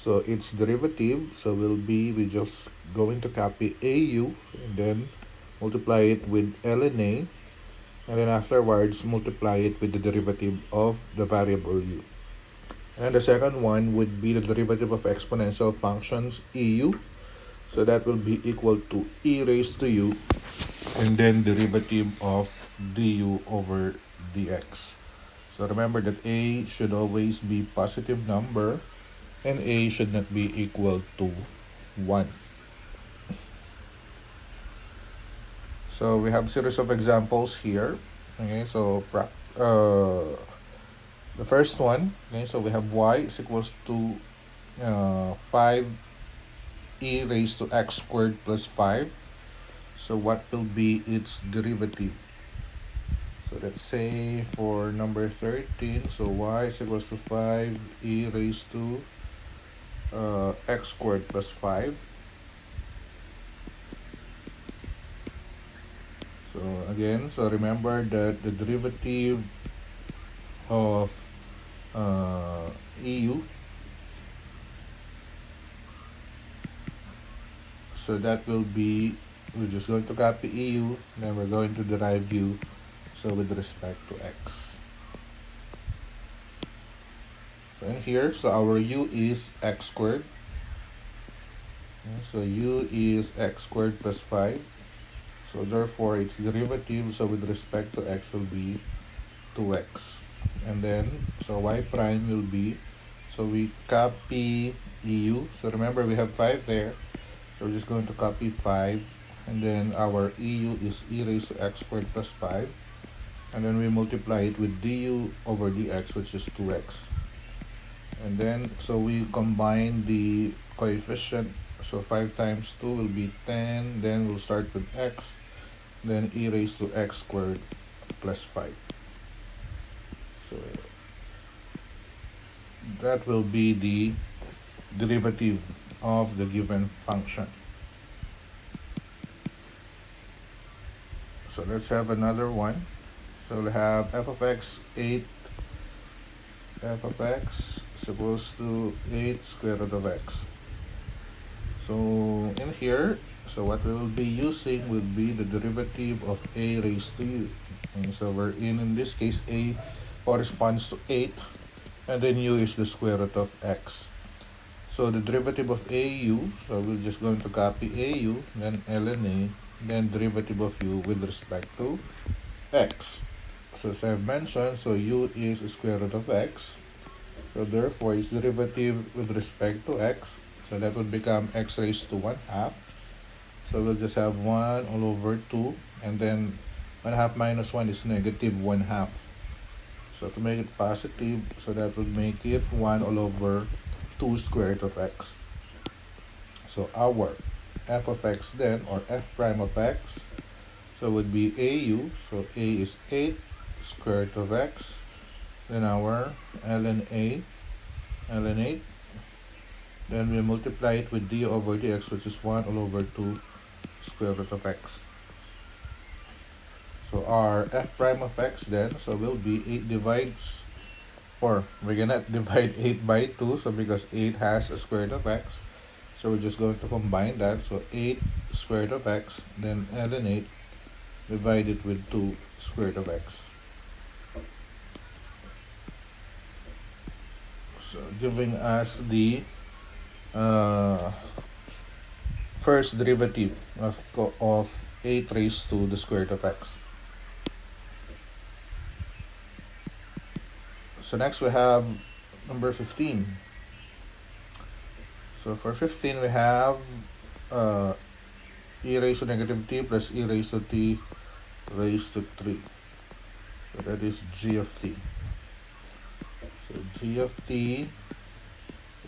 So its derivative, so will be, we just going to copy AU and then multiply it with ln A, and then afterwards multiply it with the derivative of the variable u. And the second one would be the derivative of exponential functions EU. So that will be equal to e raised to u and then derivative of du over dx. So remember that a should always be positive number and a should not be equal to 1. So we have series of examples here. Okay, so the first one, okay, so we have y is equals to 5 e raised to x squared plus 5. So what will be its derivative? So let's say for number 13, so y is equals to 5 e raised to x squared plus 5. So again, so remember that the derivative of EU, so that will be, we're just going to copy EU, then we're going to derive U, so with respect to x. So in here, so our U is x squared. So U is x squared plus 5. So therefore, its derivative, so with respect to x, will be 2x. And then, so y prime will be, so we copy EU. So remember, we have 5 there. So we're just going to copy 5. And then our EU is e raised to x squared plus 5. And then we multiply it with du over dx, which is 2x. And then, so we combine the coefficient. So 5 times 2 will be 10. Then we'll start with x. Then e raised to x squared plus 5. So that will be the derivative of the given function. So let's have another one. So we'll have f of x 8, f of x supposed to 8 square root of x. So in here, so what we will be using will be the derivative of a raised to u. And so we're in this case, a corresponds to 8, and then u is the square root of x. So the derivative of au, so we're just going to copy au, then ln a, then derivative of u with respect to x. So as I've mentioned, so u is square root of x. So therefore, its derivative with respect to x, so that would become x raised to 1 half. So we'll just have 1 all over 2, and then 1 half minus 1 is negative 1 half. So to make it positive, so that would make it 1 all over 2 square root of x. So our f of x then, or f prime of x, so would be au, so a is 8 square root of x, then our ln 8, then we multiply it with d over dx, which is 1 all over 2 square root of x. So our f prime of x then, so will be 8 divides, or we cannot divide 8 by 2, so because 8 has a square root of x, so we're just going to combine that. So 8 square root of x, then ln 8 divided with 2 square root of x. So giving us the first derivative of 8 raised to the square root of x. So next we have number 15. So for 15 we have e raised to negative t plus e raised to t raised to 3. So that is g of t. So g of t,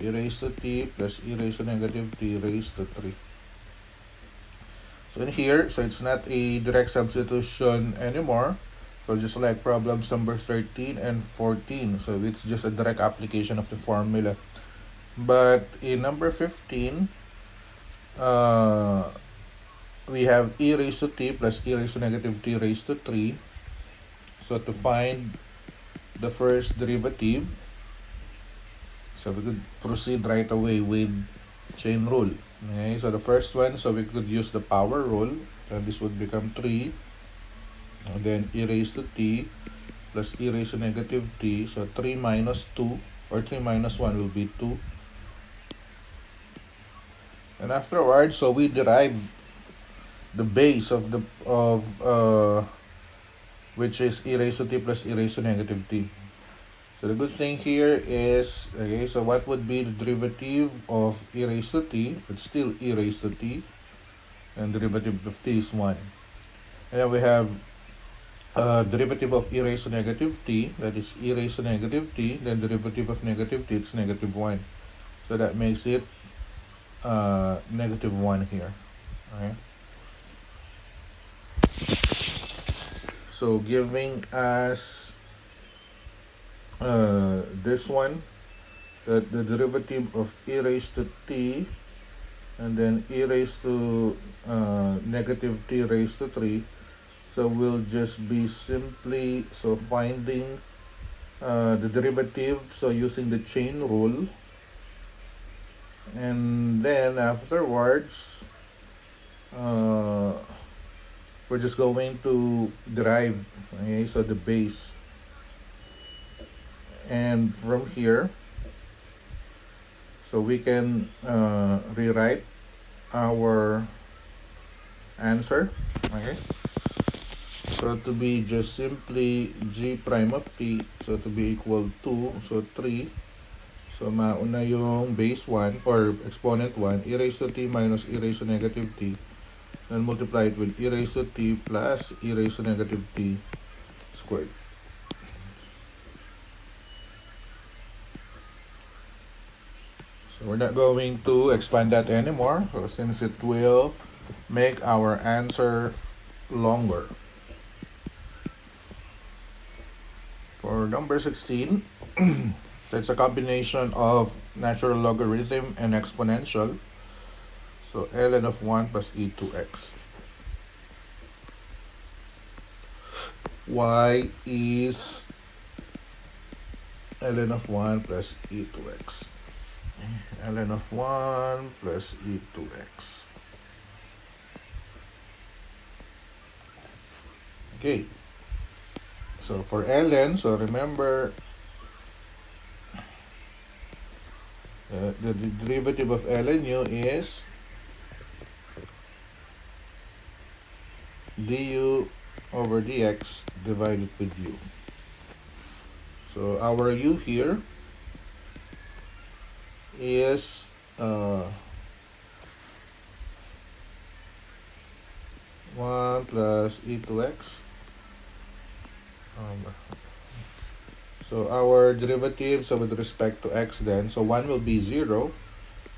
e raised to t plus e raised to negative t raised to 3. So in here, so it's not a direct substitution anymore. So just like problems number 13 and 14. So it's just a direct application of the formula. But in number 15, we have e raised to t plus e raised to negative t raised to 3. So to find the first derivative, So we could proceed right away with chain rule. Okay, so the first one, so we could use the power rule. So this would become 3, and then e raised to t plus e raised to negative t. So 3 minus 2, or 3 minus 1 will be 2. And afterwards, so we derive the base of the of which is e raised to t plus e raised to negative t. So the good thing here is, okay, so what would be the derivative of e raised to t? It's still e raised to t, and derivative of t is 1. And then we have derivative of e raised to negative t, that is e raised to negative t, then derivative of negative t, it's negative 1. So that makes it negative 1 here. Okay. So giving us this one, that the derivative of e raised to t, and then e raised to negative t raised to 3. So we'll just be simply finding the derivative, so using the chain rule, and then afterwards we're just going to derive, okay, so the base, and from here, so we can rewrite our answer, okay, so to be just simply g prime of t, so to be equal to, so 3, so mauna yung base 1 or exponent 1, e raised to t minus e raised to negative t, then multiply it with e raised to t plus e raised to negative t squared. So we're not going to expand that anymore, so since it will make our answer longer. For number 16, so it's a combination of natural logarithm and exponential. So ln of 1 plus e2x. Y is ln of 1 plus e2x. ln of 1 plus e2x. Okay. So for ln, so remember the derivative of ln u is du over dx divided with u. So our u here is 1 plus e2x. So our derivative, so with respect to x then, so 1 will be 0,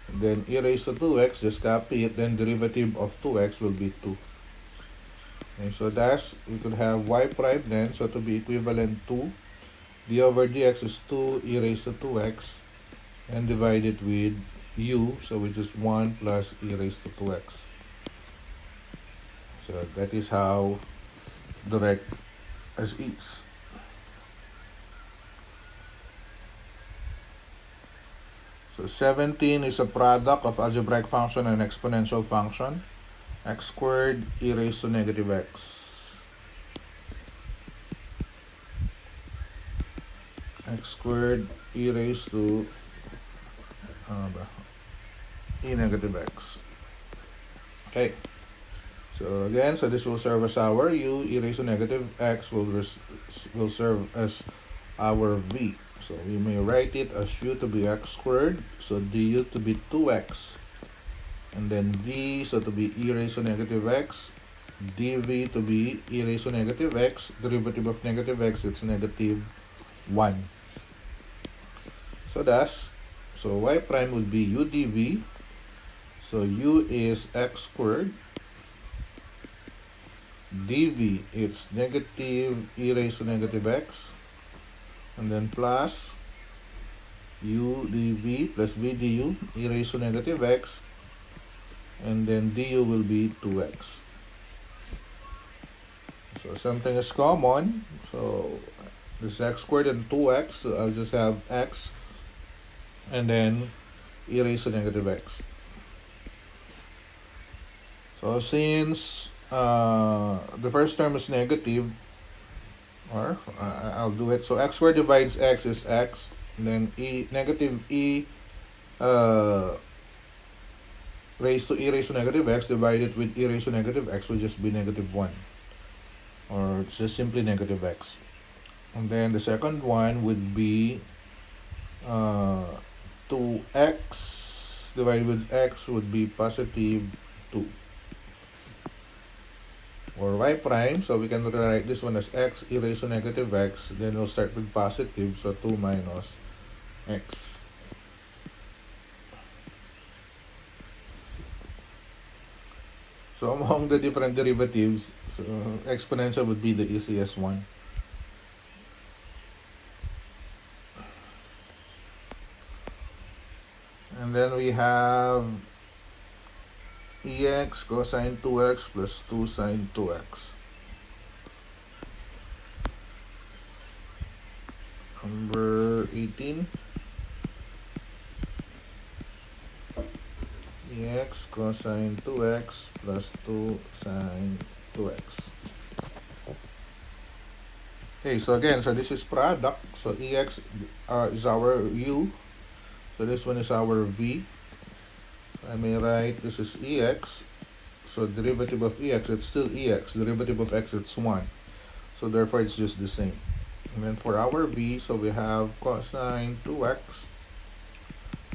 then e raised to 2x, just copy it, then derivative of 2x will be 2. Okay, so that's, we could have y prime then, so to be equivalent to d over dx is 2 e raised to 2x, and divided with u, so which is 1 plus e raised to 2x. So that is how direct as is. So 17 is a product of algebraic function and exponential function. X squared e raised to negative x. X squared e raised to e negative x. Okay. So again, so this will serve as our u, e raised to negative x will serve as our v. So we may write it as u to be x squared, so du to be 2x, and then v, so to be e raised to negative x, dv to be e raised to negative x, derivative of negative x, it's negative 1. So that's, so y prime would be u dv, so u is x squared, dv, it's negative e raised to negative x, and then plus u dv plus v du, e raised to negative x, and then du will be 2x. So something is common, so this x squared and 2x, so I'll just have x and then e raised to negative x. So since the first term is negative, or I'll do it. So x squared divides x is x, and then negative e uh, raised to e raised to negative x divided with e raised to negative x will just be negative 1, or just simply negative x. And then the second one would be uh, 2x divided with x would be positive 2, or y prime. So we can rewrite this one as x e raised to negative x, then we'll start with positive, so 2 minus x. So among the different derivatives, so exponential would be the easiest one. And then we have ex cosine 2x plus 2 sine 2x. Number 18. Ex cosine 2x plus 2 sine 2x. Okay, so again, so this is product. So ex is our u. So this one is our v. I may write this is ex. So derivative of ex, it's still ex. Derivative of x, it's 1. So therefore, it's just the same. And then for our v, so we have cosine 2x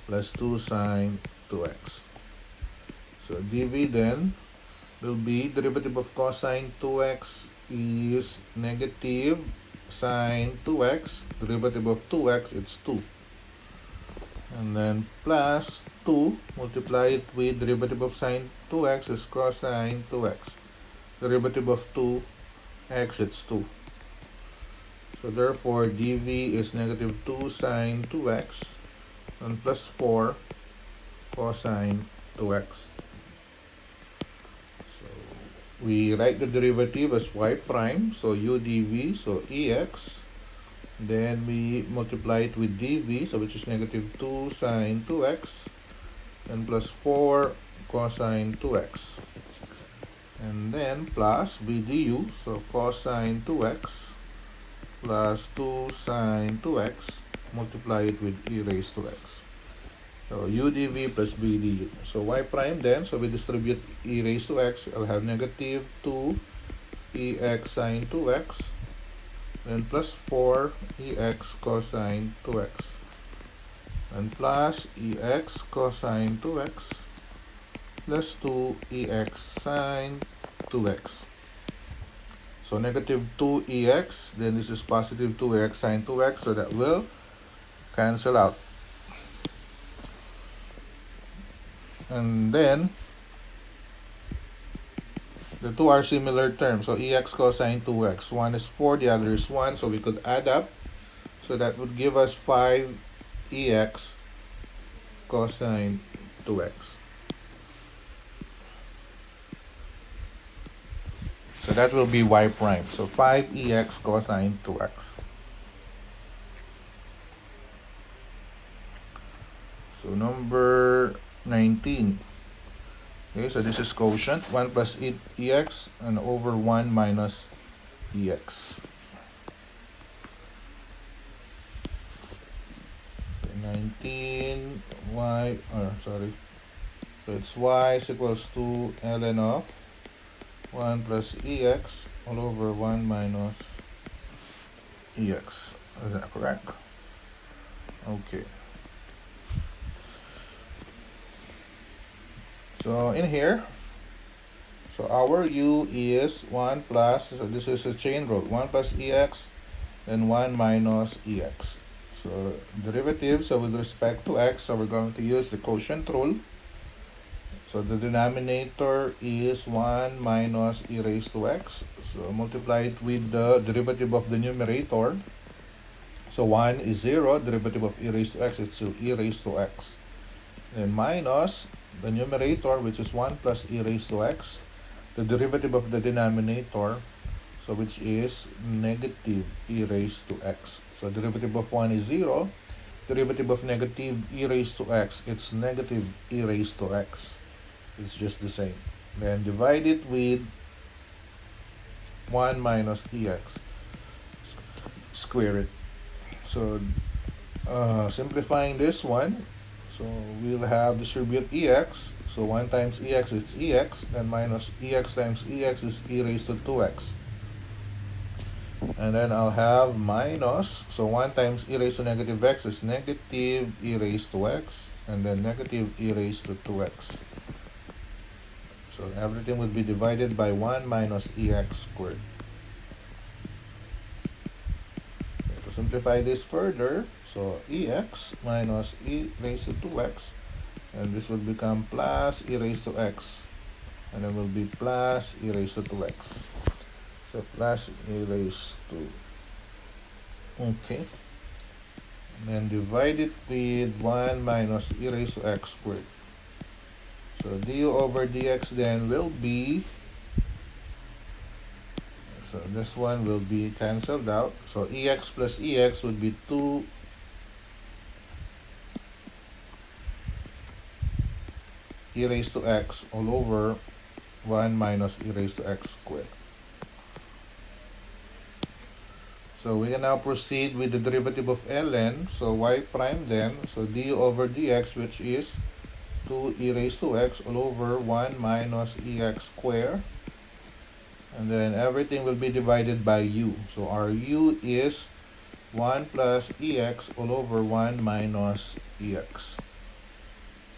plus 2 sine 2x. So dv then will be derivative of cosine 2x is negative sine 2x. Derivative of 2x, it's 2. And then plus 2, multiply it with derivative of sine 2x is cosine 2x. Derivative of 2x, it's 2. So therefore, dv is negative 2 sine 2x and plus 4 cosine 2x. So we write the derivative as y prime, so u dv, so ex. Then we multiply it with dv, so which is negative 2 sine 2x and plus 4 cosine 2x. And then plus v du, so cosine 2x plus 2 sine 2x, multiply it with e raised to x. So u dv plus v du. So y prime then, so we distribute e raised to x, I'll have negative 2 ex sine 2x, then plus 4 ex cosine 2x, and plus ex cosine 2x plus 2 ex sine 2x. So negative 2ex, then this is positive 2x sine 2x, so that will cancel out. And then the two are similar terms. So ex cosine 2x, one is 4, the other is 1, so we could add up. So that would give us 5 ex cosine 2x. So that will be y prime. So 5 ex cosine 2x. So number 19. Okay, so this is quotient. 1 plus ex and over 1 minus ex. So 19 y, sorry. So it's y is equals to ln of 1 plus ex all over 1 minus ex. Is that correct? Okay. So in here, so our u is 1 plus, so this is a chain rule, 1 plus ex, then 1 minus ex. So derivative, so with respect to x, so we're going to use the quotient rule. So the denominator is 1 minus e raised to x. So multiply it with the derivative of the numerator. So 1 is 0, derivative of e raised to x, it's still e raised to x. Then minus the numerator, which is 1 plus e raised to x, the derivative of the denominator, so which is negative e raised to x. So derivative of 1 is 0, derivative of negative e raised to x, it's negative e raised to x. It's just the same. Then divide it with 1 minus ex. Square it. So simplifying this one, so we'll have distribute ex. So 1 times ex is ex, and minus ex times ex is e raised to 2x. And then I'll have minus, so 1 times e raised to negative x is negative e raised to x, and then negative e raised to 2x. So everything would be divided by 1 minus ex squared. Okay, to simplify this further, so ex minus e raised to 2x, and this will become plus e raised to x, and then will be plus e raised to 2x. So plus e raised to, okay, and then divide it with 1 minus e raised to x squared. So du over dx then will be, so this one will be cancelled out. So ex plus ex would be 2 e raised to x all over 1 minus e raised to x squared. So we can now proceed with the derivative of ln. So y prime then, so du over dx, which is 2 e raised to x all over 1 minus ex squared. And then everything will be divided by u. So our u is 1 plus ex all over 1 minus ex.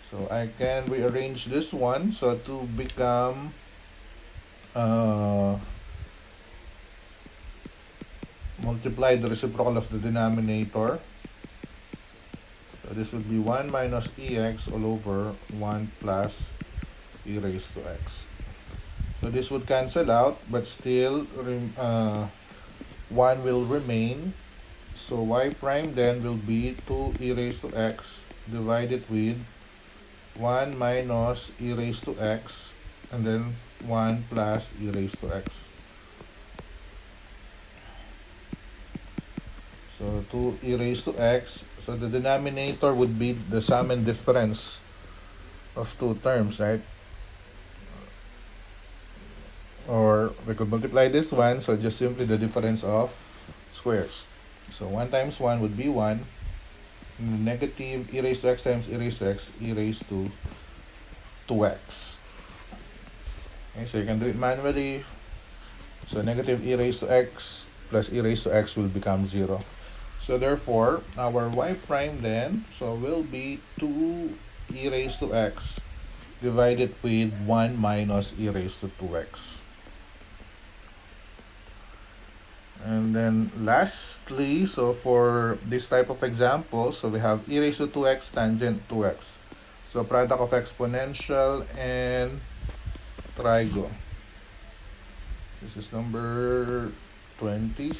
So I can rearrange this one so to become multiply the reciprocal of the denominator. So this would be 1 minus ex all over 1 plus e raised to x. So this would cancel out, but still 1 will remain. So y prime then will be 2 e raised to x divided with 1 minus e raised to x, and then 1 plus e raised to x. So 2 e raised to x. So the denominator would be the sum and difference of two terms, right? Or we could multiply this one, so just simply the difference of squares. So 1 times 1 would be 1. Negative e raised to x times e raised to x, e raised to 2x. Okay, so you can do it manually. So negative e raised to x plus e raised to x will become 0. So therefore, our y prime then, so will be 2 e raised to x divided with 1 minus e raised to 2x. And then lastly, so for this type of example, so we have e raised to 2x tangent 2x. So product of exponential and trigo. This is number 20.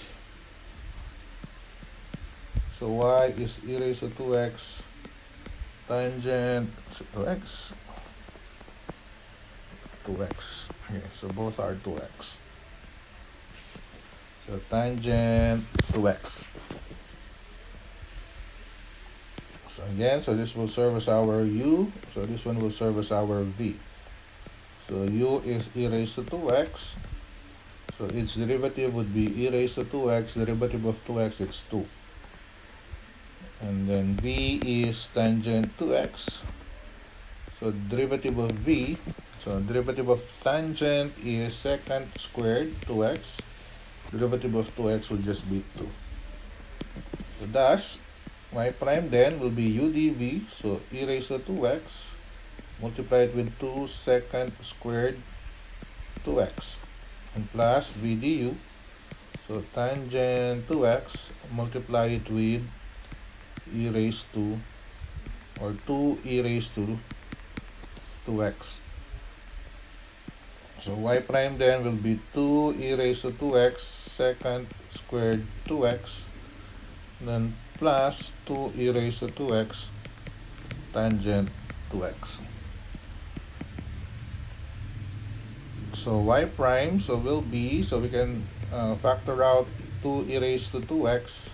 So y is e raised to 2x tangent 2x. 2x. Okay, so both are 2x. So tangent 2x. So again, so this will serve as our u. So this one will serve as our v. So u is e raised to 2x. So its derivative would be e raised to 2x. Derivative of 2x, it's 2. And then v is tangent 2x. So derivative of v, so derivative of tangent is secant squared 2x. Derivative of 2x will just be 2. So thus, y prime then will be u dv, so e raised to 2x, multiply it with 2 secant squared 2x, and plus v du, so tangent 2x, multiply it with e raised to, or 2 e raised to 2x. So y prime then will be 2 e raised to 2x secant squared 2x, then plus 2 e raised to 2x tangent 2x. So y prime, so will be, so we can factor out 2 e raised to 2x,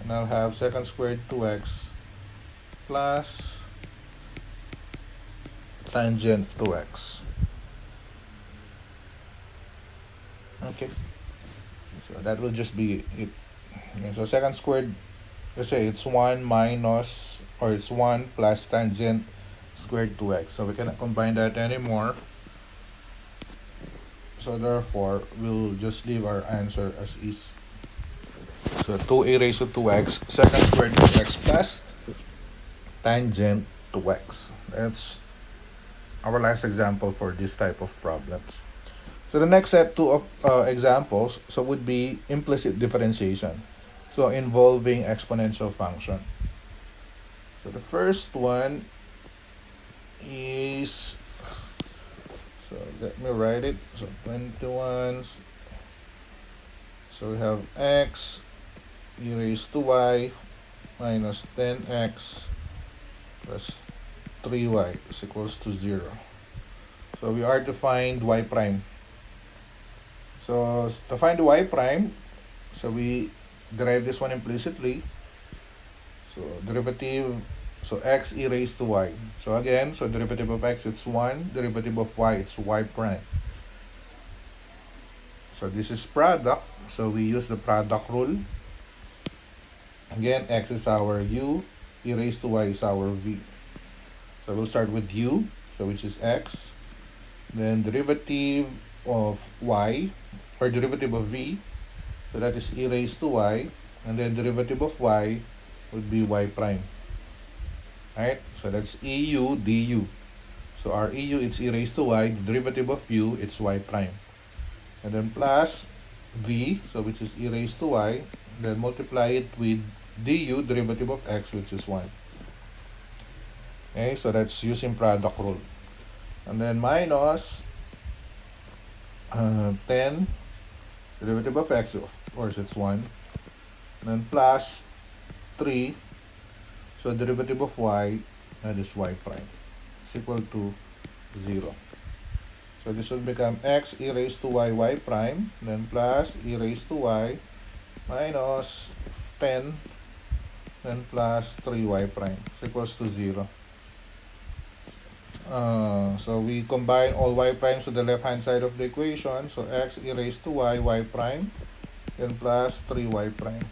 And I'll have secant squared 2x plus tangent 2x. Okay, so that will just be it. Okay, so secant squared, let's say it's 1 minus, or it's 1 plus tangent squared 2x. So we cannot combine that anymore. So therefore, we'll just leave our answer as is. So 2a raised to 2x, secant squared 2x plus tangent 2x. That's our last example for this type of problems. So the next set of examples would be implicit differentiation, so involving exponential function. So the first one is, so let me write it. So 21. So we have x e raised to y minus 10x plus 3y is equals to 0. So we are to find y prime. So to find the y prime, so we derive this one implicitly. So derivative, so x e raised to y. So again, so derivative of x, it's 1. Derivative of y, it's y prime. So this is product. So we use the product rule. Again, x is our u, e raised to y is our v. So we'll start with u, so which is x. Then derivative of y, or derivative of v, so that is e raised to y. And then derivative of y would be y prime. Alright, so that's eu du. So our eu, it's e raised to y. The derivative of u, it's y prime. And then plus v, so which is e raised to y. Then multiply it with du, derivative of x, which is 1. Okay, so that's using product rule. And then minus 10, derivative of x, of course it's 1. And then plus 3, so derivative of y, that is y prime, is equal to 0. So this will become x e raised to y, y prime, then plus e raised to y minus 10, then plus 3y prime is equals to 0. So we combine all y primes to the left hand side of the equation. So x e raised to y, y prime, then plus 3y prime.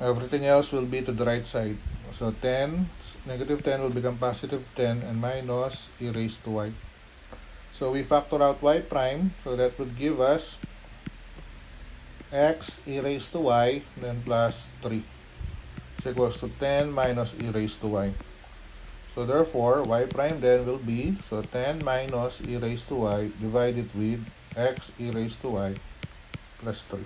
Everything else will be to the right side. So 10, negative 10 will become positive 10, and minus e raised to y. So we factor out y prime, so that would give us x e raised to y, then plus 3. So equals to 10 minus e raised to y. So therefore, y prime then will be, so 10 minus e raised to y divided with x e raised to y plus 3.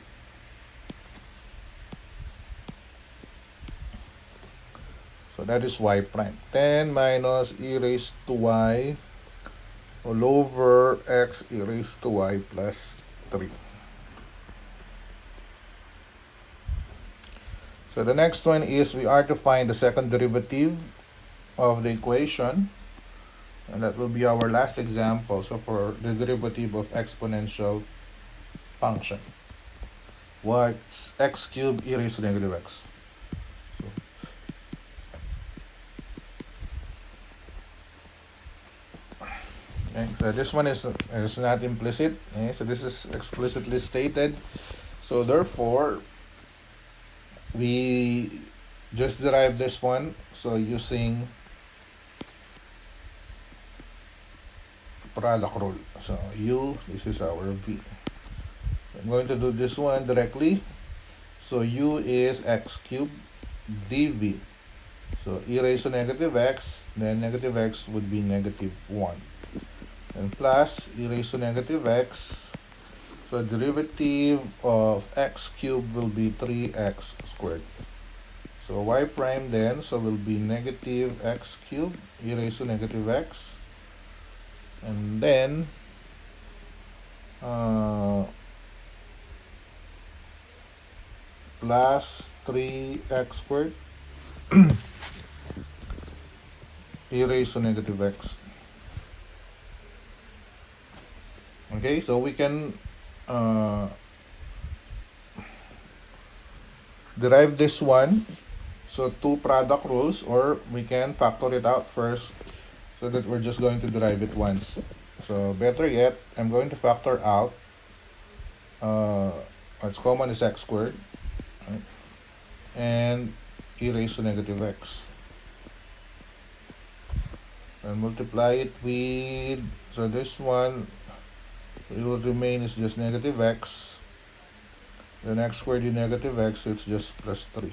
So that is y prime. 10 minus e raised to y all over x e raised to y plus 3. So the next one is we are to find the second derivative of the equation, and that will be our last example. So for the derivative of exponential function, what's x cubed e raised to negative x. Okay, so this one is not implicit. Okay, so this is explicitly stated. So therefore, we just derive this one. So using product rule. So u, this is our v. I'm going to do this one directly. So u is x cubed dv. So e raised to negative x, then negative x would be negative 1. And plus e raised to negative x. So derivative of x cubed will be 3x squared. So y prime then, so will be negative x cubed e raised to negative x. And then plus 3x squared e raised to negative x. Okay, so we can derive this one. So two product rules, or we can factor it out first so that we're just going to derive it once. So better yet, I'm going to factor out what's common is x squared, right? And e raised to negative x. And multiply it with, so this one will remain is just negative x. Then x squared in negative x, it's just plus 3.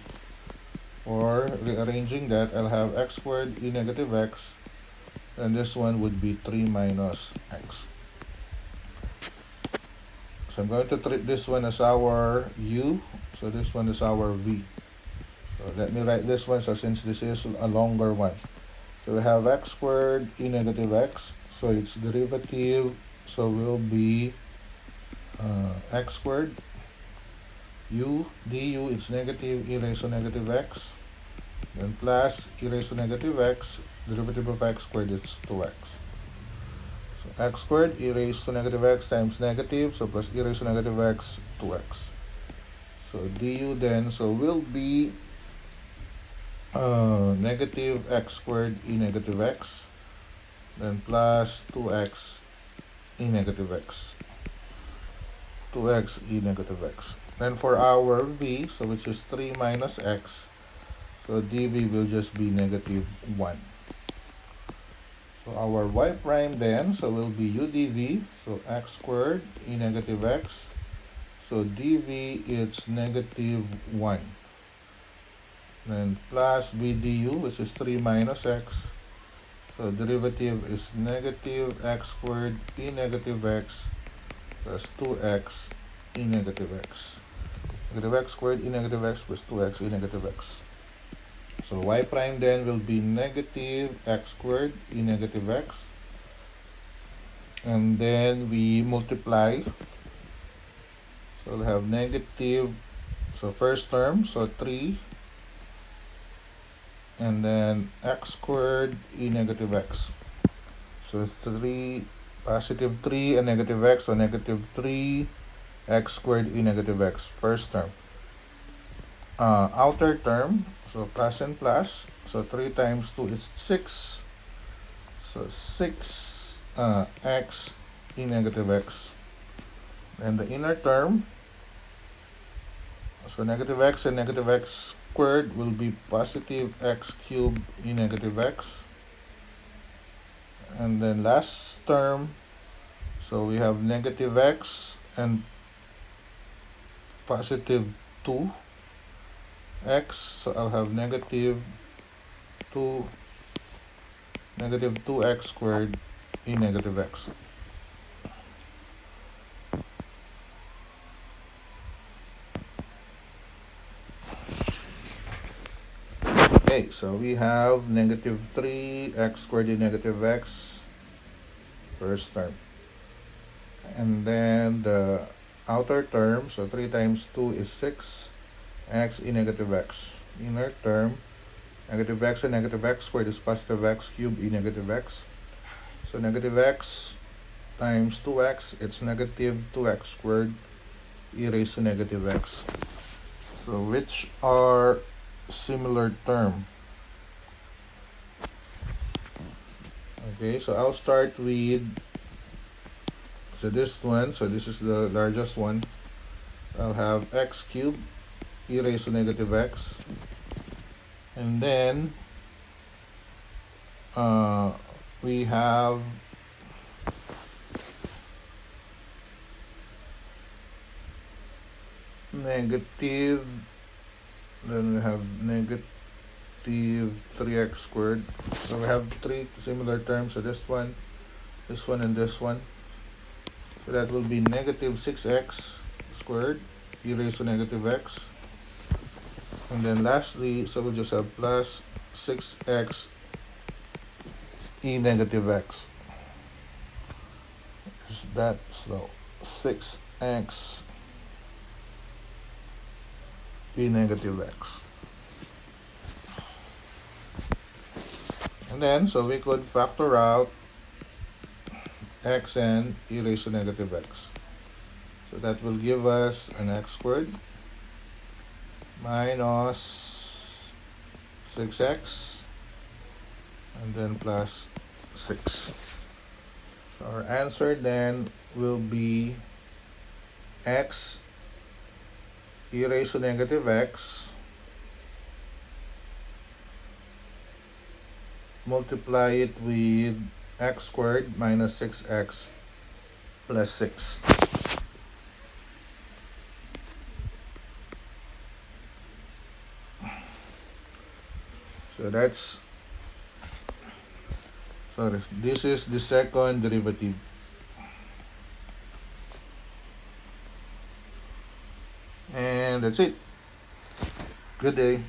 Or rearranging that, I'll have x squared in negative x, and this one would be 3 minus x. So I'm going to treat this one as our u, so this one is our v. So let me write this one, so since this is a longer one. So we have x squared e negative x, so its derivative, so will be x squared u du, it's negative e raised to negative x, then plus e raised to negative x, derivative of x squared is 2x. So x squared e raised to negative x times negative, so plus e raised to negative x, 2x. So du then, so will be negative x squared e negative x, then plus 2x e negative x. 2x e negative x. Then for our v, so which is 3 minus x, so dv will just be negative 1. So our y prime then, so will be u dv, so x squared e negative x, so dv it's negative 1. Then plus v du, which is 3 minus x, so derivative is negative x squared e negative x plus 2x e negative x. Negative x squared e negative x plus 2x e negative x. So y prime then will be negative x squared e negative x. And then we multiply. So we'll have negative, so first term, so 3. And then x squared e negative x. So 3, positive 3 and negative x, so negative 3 x squared e negative x, first term. Outer term, so plus and plus, so 3 times 2 is 6. So 6 x e negative x. And the inner term, so negative x and negative x squared will be positive x cubed e negative x. And then last term, so we have negative x and positive 2x, so I'll have negative 2x squared e negative x. Okay, so we have negative 3x squared e negative x, first term. And then the outer term, so 3 times 2 is 6 x e negative x. Inner term, negative x and negative x squared is positive x cubed e negative x. So negative x times 2x, it's negative 2x squared e raised to negative x. So which are similar term? Okay, so I'll start with, so this one, so this is the largest one. I'll have x cubed e raised to negative x. And then we have negative, then we have negative 3x squared. So we have 3 similar terms, so this one, and this one. So that will be negative 6x squared e raised to negative x. And then lastly, so we'll just have plus 6x e negative x. Is that so? 6x e negative x. And then, so we could factor out x and e raised to negative x. So that will give us an x squared minus 6x and then plus 6. So our answer then will be x e raised to negative x multiply it with x squared minus 6x plus 6. So that's, sorry, this is the second derivative. And that's it. Good day.